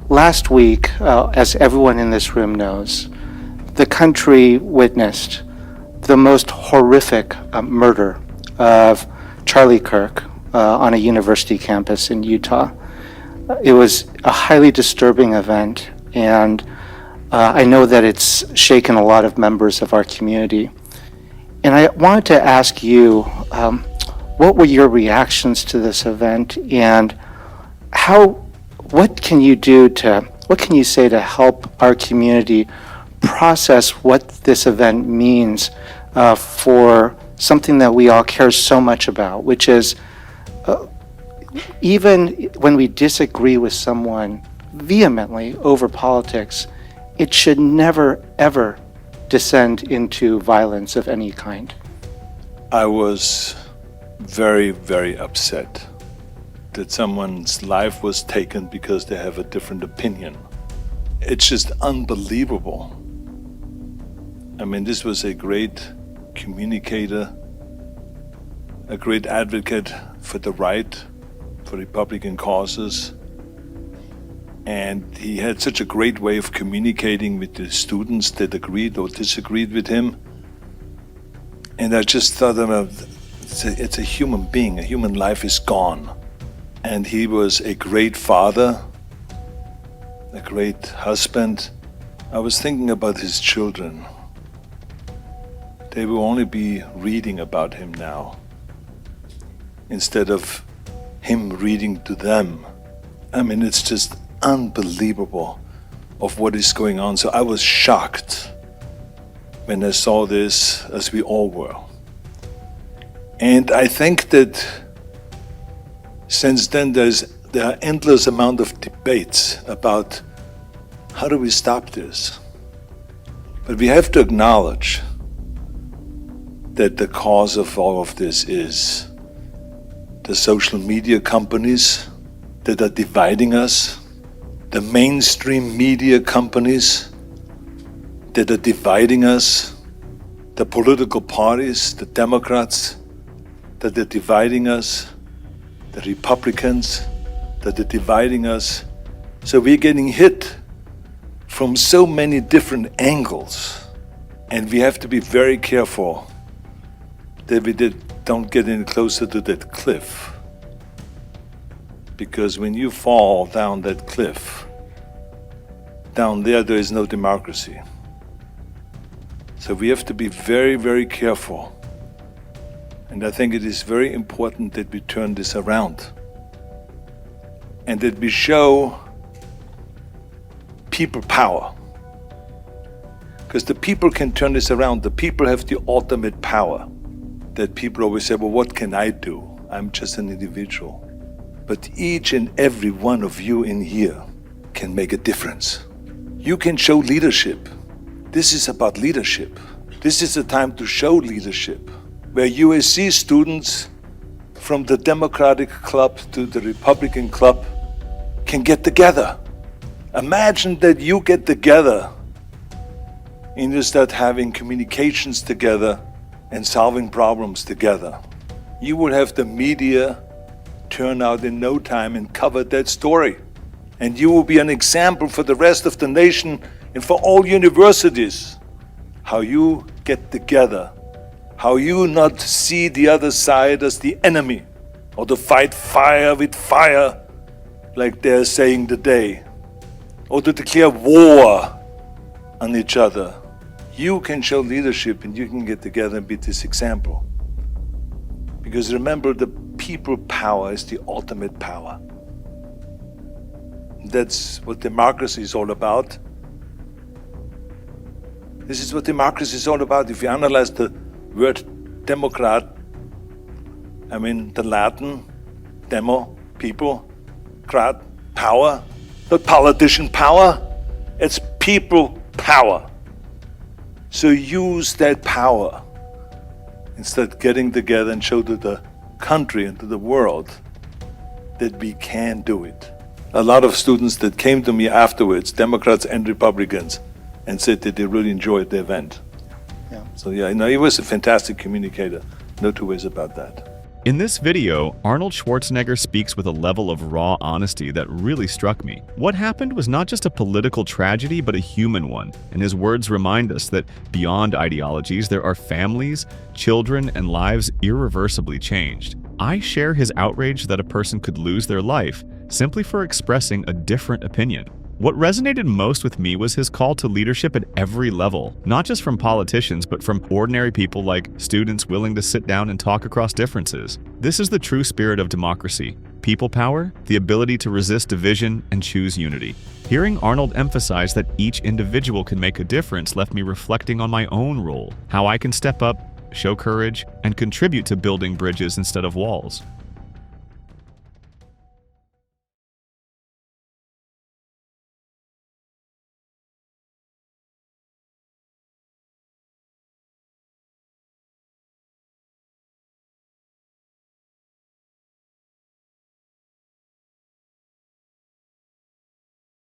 last week, as everyone in this room knows, the country witnessed the most horrific murder of Charlie Kirk on a university campus in Utah. It was a highly disturbing event, and I know that it's shaken a lot of members of our community. And I wanted to ask you, what were your reactions to this event, and what can you say to help our community process what this event means for something that we all care so much about, which is even when we disagree with someone vehemently over politics, it should never, ever descend into violence of any kind. I was very, very upset that someone's life was taken because they have a different opinion. It's just unbelievable. I mean, this was a great communicator, a great advocate for the right, for Republican causes. And he had such a great way of communicating with the students that agreed or disagreed with him. And I just thought it's a human being, a human life is gone. And he was a great father, a great husband. I was thinking about his children. They will only be reading about him now, instead of him reading to them. I mean, it's just unbelievable of what is going on. So I was shocked when I saw this, as we all were. And I think that since then there are endless amount of debates about how do we stop this. But we have to acknowledge that the cause of all of this is the social media companies that are dividing us, the mainstream media companies that are dividing us, the political parties, the Democrats that are dividing us, the Republicans that are dividing us. So we're getting hit from so many different angles, and we have to be very careful that we don't get any closer to that cliff. Because when you fall down that cliff, down there is no democracy. So we have to be very, very careful. And I think it is very important that we turn this around. And that we show people power. Because the people can turn this around. The people have the ultimate power. That people always say, well, what can I do? I'm just an individual. But each and every one of you in here can make a difference. You can show leadership. This is about leadership. This is a time to show leadership, where USC students from the Democratic club to the Republican club can get together. Imagine that you get together and you start having communications together and solving problems together. You will have the media turn out in no time and cover that story. And you will be an example for the rest of the nation and for all universities, how you get together, how you not see the other side as the enemy, or to fight fire with fire, like they're saying today, or to declare war on each other. You can show leadership and you can get together and be this example. Because remember, the people power is the ultimate power. That's what democracy is all about. This is what democracy is all about. If you analyze the word democrat, I mean the Latin, demo, people, crat, power, not politician power, it's people power. So use that power and start getting together and show to the country and to the world that we can do it. A lot of students that came to me afterwards, Democrats and Republicans, and said that they really enjoyed the event. Yeah. So yeah, no, he was a fantastic communicator. No two ways about that. In this video, Arnold Schwarzenegger speaks with a level of raw honesty that really struck me. What happened was not just a political tragedy, but a human one, and his words remind us that beyond ideologies, there are families, children, and lives irreversibly changed. I share his outrage that a person could lose their life simply for expressing a different opinion. What resonated most with me was his call to leadership at every level, not just from politicians, but from ordinary people like students willing to sit down and talk across differences. This is the true spirit of democracy: people power, the ability to resist division and choose unity. Hearing Arnold emphasize that each individual can make a difference left me reflecting on my own role, how I can step up, show courage, and contribute to building bridges instead of walls.